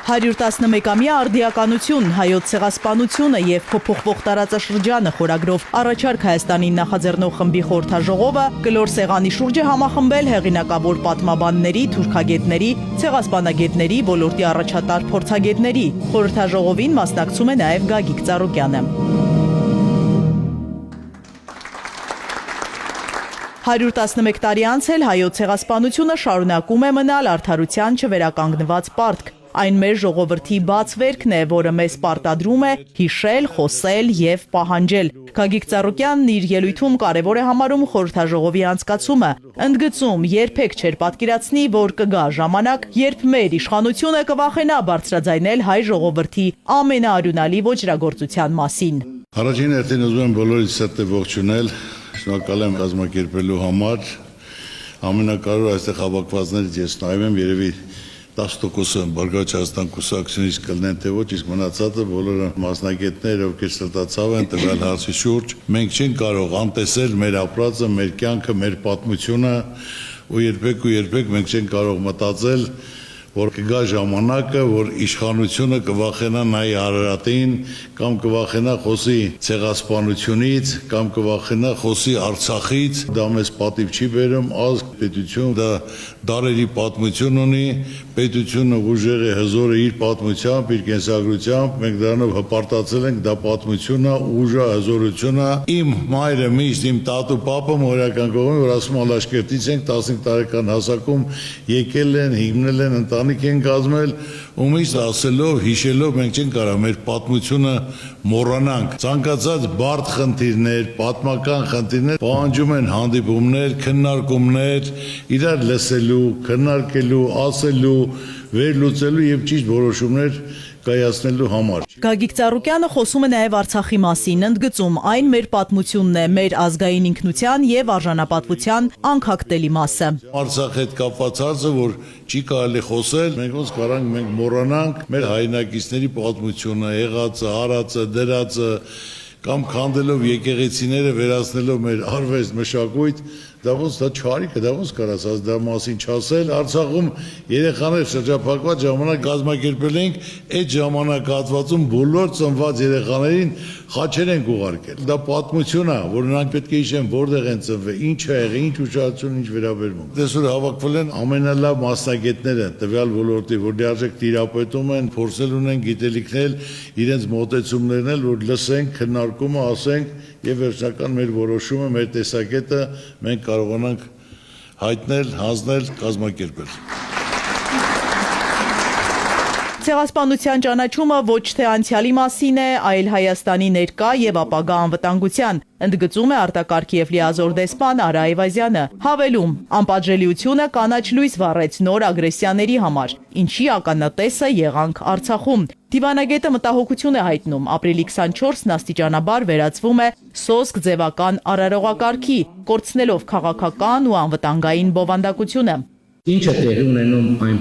111-ամյա արդիականություն, հայոց ցեղասպանությունը եւ փոփոխվող տարածաշրջանը խորագրով առաջարկ Հայաստանին նախաձեռնող խմբի խորհրդաժողովը կլոր սեղանի շուրջ է համախմբել հեղինակավոր պատմաբանների, թուրքագետների, ցեղասպանագետների, ոլորտի առաջատար փորձագետների։ Խորհրդաժողովին մասնակցում է նաեւ Գագիկ Ծառուկյանը։ 111 տարի անցել հայոց ցեղասպանությունը շարունակում է մնալ արդարության չվերականգնված պարտք։ Այն մեր ժողովրդի բաց վերքն է, որը մեզ պարտադրում է հիշել, խոսել եւ պահանջել։ Գագիկ Ծառուկյանն իր ելույթում կարևոր է համարում խորհրդաժողովի անցկացումը, ընդգծում երբեք չէր պատկերացնի, որ կգա ժամանակ, երբ մեր իշխանությունը կվախենա բարձրաձայնել հայ ժողովրդի ամենաարյունալի ոճրագործության մասին։ Առաջին հերթին ուզում եմ բոլորիս սրտե ողջունել, շնորհակալ եմ կազմակերպելու համար։ Ամենակարևորը այստեղ հավաքվածներից ես նայում եմ, երևի 10% Բարգավաճ Հայաստան կուսակցությունից կլինեն, թե ոչ, իսկ մնացածը բոլորը մասնագետներ, ովքեր սրտացավ են տվյալ հարցի շուրջ։ Մենք չենք կարող անտեսել մեր ապրածը, մեր կյանքը, մեր պատմությունը ու երբեք մենք չենք կարող մտածել, որ կգա ժամանակը, որ իշխանությունը կվախենա նայի Արարատին, կամ կվախենա խոսի ցեղասպանությունից, կամ կվախենա խոսի Արցախից, դա մեզ պատիվ չի բերում, ազգ, պետություն, դա դարերի պատմություն ունի, պետությունը ուժեղ է, հզոր է իր պատմությամբ, իր կենսագրությամբ, մենք դրանով հպարտացել ենք, դա պատմություն է, ուժը, հզորությունը։ Իմ մայրը միշտ իմ տատու պապը մորական կողմի, որ ասում Ալաշկերտից ենք 15 տարեկան հասակում եկել են, հիմնել են, ընտանիք են կազմել, ու միշտ ասելով, հիշելով մենք չենք կարող մեր պատմությունը մոռանանք։ Ցանկացած բարդ խնդիրներ, պատմական խնդիրներ պահանջում են հանդիպումներ, քննարկումներ, իրար լսելու, քննարկելու, ասելու, վերլուծելու եւ ճիշտ որոշումներ կայացնելու համար։ Գագիկ Ծառուկյանը խոսում է նաև Արցախի մասին, ընդգծում այն մեր պատմությունն է, մեր ազգային ինքնության եւ արժանապատվության անքակտելի մասը։ Արցախի հետ կապված հարցը, որ չի կարելի խոսել, մենք ոնց կարանք մենք մոռանանք մեր հայրենակիցների պատմությունը, եղածը, արածը, դրածը, կամ քանդելով եկեղեցիները, վերացնելով մեր արվեստ, մշակույթ, դա ոնց դա չարիք է, դա ոնց կարաս դա մասին չասել։ Արցախում երեխաներ շրջափակված ժամանակ կազմակերպել ենք, այդ ժամանակահատվածում բոլոր ծնված երեխաներին խաչեր ենք ուղարկել։ Դա պատմություն է, որ նրանք պետք է հիշեն որտեղ են ծնվել, ինչ ա եղել, ինչ ուշադրություն, ինչ վերաբերմունք։ Այսօր հավաքվել են ամենալավ մասնագետները տվյալ ոլորտի, որ լիարժեք տիրապետում են, փորձել ունեն գիտելիքներ, իրենց մոտեցումներն էլ, որ լսենք, քննարկումը ասենք եւ վերջնական մեր որոշումը, մեր տեսակետը մենք կարողանանք հայտնել, հանձնել, կազմակերպել։ Ցեղասպանության ճանաչումը ոչ թե անցյալի մասին է, այլ Հայաստանի ներկա եւ ապագա անվտանգության, ընդգծում է արտակարգ եւ լիազոր դեսպան Արա Այվազյանը։ Հավելում, անպատժելիությունը կանաչ լույս վառեց նոր ագրեսիաների համար, ինչի ականատեսը եղանք Արցախում։ Դիվանագետը մտահոգություն է հայտնում, ապրիլի 24-ն աստիճանաբար վերածվում է սոսկ ձևական արարողակարգի, կորցնելով քաղաքական ու անվտանգային բովանդակությունը։ Ինչ է տեղի ունենում այն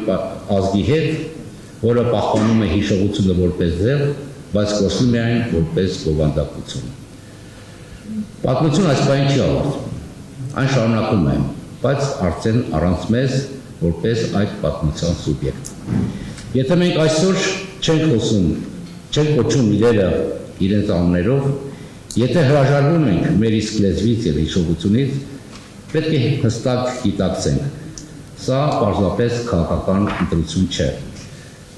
ազգի հետ, որը պահպանում է հիշողությունը որպես ձև, բայց կորցնում է այն որպես բովանդակություն։ Պատմությունը այս բանը չի ավարտվում, այն շարունակում է, բայց արդեն առանց մեզ որպես այդ պատմության սուբյեկտ։ Եթե մենք այսօր չենք խոսում, չենք կոչում իրերը իրենց անուններով, եթե հրաժարվում ենք մեր իսկ լեզվից եւ հիշողությունից, պետք է հստակ գիտակցենք, սա պարզապես քաղաքական ընտրություն չէ։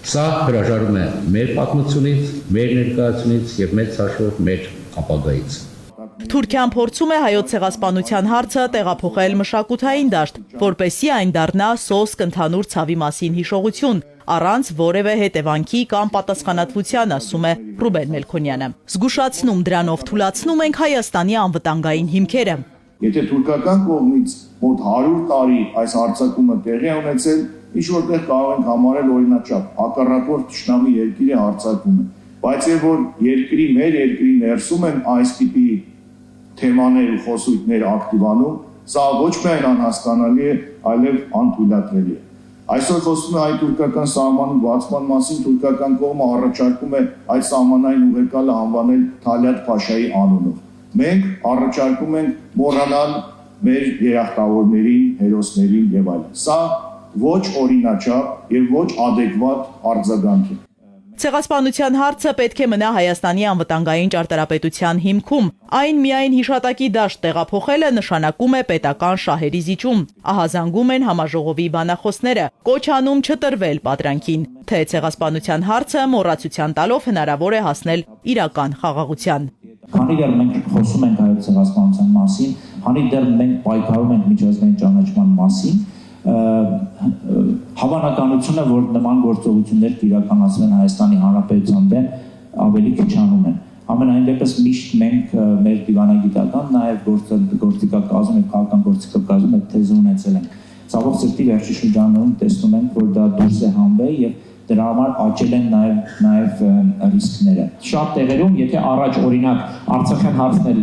Սա հրաժարում է մեր պատմությունից, մեր ներկայությունից եւ մեծ հաշվով մեր ապագայից։ Թուրքիան փորձում է հայոց ցեղասպանության հարցը տեղափոխել մշակութային դաշտ, որպեսզի այն դառնա սոսկ ընդհանուր ցավի մասին հիշողություն, առանց որևէ հետևանքի կամ պատասխանատվության, ասում է Ռուբեն Մելքոնյանը։ Զգուշացնում դրանով թուլացնում ենք Հայաստանի անվտանգային հիմքերը։ Եթե թուրքական կողմից մոտ 100 տարի այս հարձակումը տեղի է ունեցել, ինչ որտեղ կարող ենք համարել օրինաչափ հակառակորդ թշնամի երկիրը հարձակում է, բայց եւ որ մեր երկրի ներսում են այս տիպի թեմաներ ու խոսույթներ ակտիվանում, սա ոչ միայն անհասկանալի է, այլև անթույլատրելի է։ Այսօր խոսում է հայ-թուրքական սահմանի բացման մասին, թուրքական կողմը առաջարկում է այդ սահմանային ուղեկալը անվանել Թալյատ Փաշայի անունով։ Մենք առաջարկում ենք մոռանալ մեր երախտավորներին, հերոսներին եւ այլն։ Սա ոչ օրինաչափ եւ ոչ adekvat արձագանք է։ Ցեղասպանության հարցը պետք է մնա Հայաստանի անվտանգային ճարտարապետության հիմքում։ Այն միայն հիշատակի դաշտ տեղափոխելը նշանակում է պետական շահերի զիջում։ Ահազանգում են համաժողովի բանախոսները, կոչ անում չտրվել պատրանքին, թե ցեղասպանության հարցը մոռացության տալով հնարավոր է հասնել իրական խաղաղության։ Քանի դեռ մենք խոսում ենք հայոց ցեղասպանության մասին, քանի դեռ մենք պայքարում ենք միջազգային ճանաչման մասին, հավանականությունը, որ նման գործողություններ կիրականացվեն Հայաստանի Հանրապետության դեմ, ավելի քիչանում են։ Ամենայն դեպս միշտ մենք մեր դիվանագիտական, նաև գործիքակազմում եւ քաղաքական գործիքակազմում այդ թեզը ունեցել ենք։ Ցավոք սրտի վերջի շրջանում տեսնում ենք, որ դա դուրս է հանվել եւ դրա համար աճել են նաև ռիսկները։ Շատ տեղերում, եթե առաջ օրինակ Արցախյան հարցն էր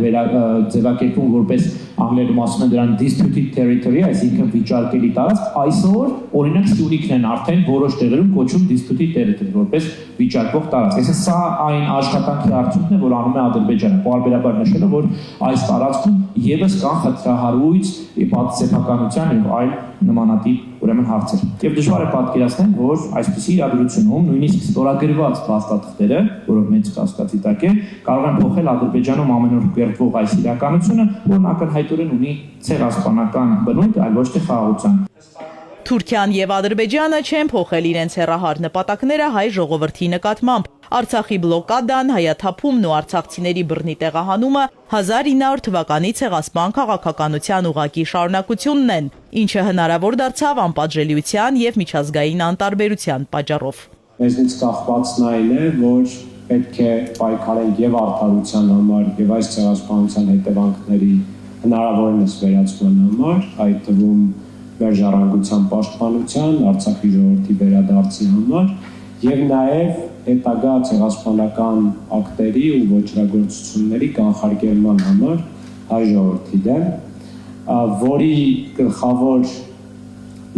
ձևակերպում որպես անգլերեն ասում են դրան disputed territory, այսինքն վիճարկելի տարածք, այսօր օրինակ Սյունիքն են արդեն որոշ տեղերում կոչում disputed territory, որպես վիճարկվող տարածք։ Այսինքն սա այն աշխատանքի արդյունքն է, որ անում է Ադրբեջանը, պարբերաբար նշելով, որ այս տարածքում եւս կան խնդրահարույց պատասխանատվության եւ այլ նմանատիպ ուրեմն հարցեր։ Եվ դժվար է պատկերացնել, որ այսպիսի իրադրությունում նույնիսկ ստորագրված փաստաթղթերը, որով մեծ կասկածի տակ է, կարող են փոխել Ադրբեջանում ամենուր կերտվող այս իրականությունը, որն ակնհայտորեն ունի ցեղասպանական բնույթ, այլ ոչ թե խաղաղության։ Թուրքիան եւ Ադրբեջանը չեն փոխել իրենց հեռահար նպատակները հայ ժողովրդի նկատմամբ։ Արցախի բլոկադան, հայաթափումն ու արցախցիների բռնի տեղահանումը 1900 թվականի ցեղասպան քաղաքականության ուղղակի շարունակությունն են, ինչը հնարավոր դարձավ անպատժելիության եւ միջազգային անտարբերության պատճառով։ Մեզնից կախվածն այն է, որ պետք է պայքարենք եւ արդարության համար եւ այս ցեղասպանության հետևանքների հնարավորինս վերացման համար, այդ թվում մեր ժառանգության պաշտպանության, Արցախի ժողովրդի վերադարձի համար եւ նաեւ հետագա ցեղասպանական ակտերի ու ոչրագործությունների կանխարգելման համար հայ ժողովրդի դեմ, որի գլխավոր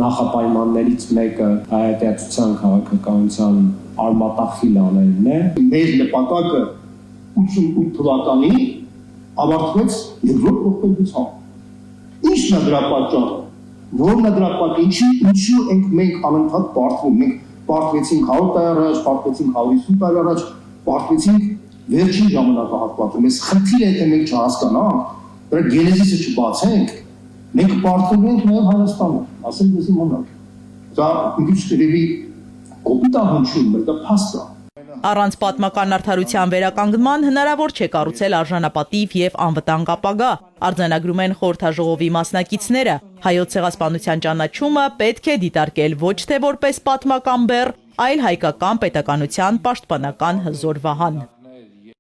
նախապայմաններից մեկը հայատյացության քաղաքականության արմատախիլ անելն է։ Մեր նպատակը 88 թվականին ավարտվեց Եվրոպ ողբերգությամբ։ Ինչն է դրա պատճառը։ Որն է դրա պատճառը, ինչու ենք մենք անընդհատ պարտվում, մենք պարտվեցինք 100 տարի առաջ, պարտվեցինք 150 տարի առաջ, պարտվեցինք վերջին ժամանակահատվածում։ Այս խնդիրը եթե մենք չհասկանանք, դրա գենեզիսը չբացենք, մենք պարտվում ենք նաև Հայաստանը, ասել դեսի մոնակ։ Դա ինչ երևի կոպիտ ահնչում է, դա փաստ է։ Առանց պատմական արդարության վերականգնման հնարավոր չէ կառուցել արժանապատիվ եւ անվտանգ ապագա, արձանագրում են խորհրդաժողովի մասնակիցները։ Հայոց ցեղասպանության ճանաչումը պետք է դիտարկել ոչ թե որպես պատմական բեռ, այլ հայկական պետականության պաշտպանական հզոր վահան։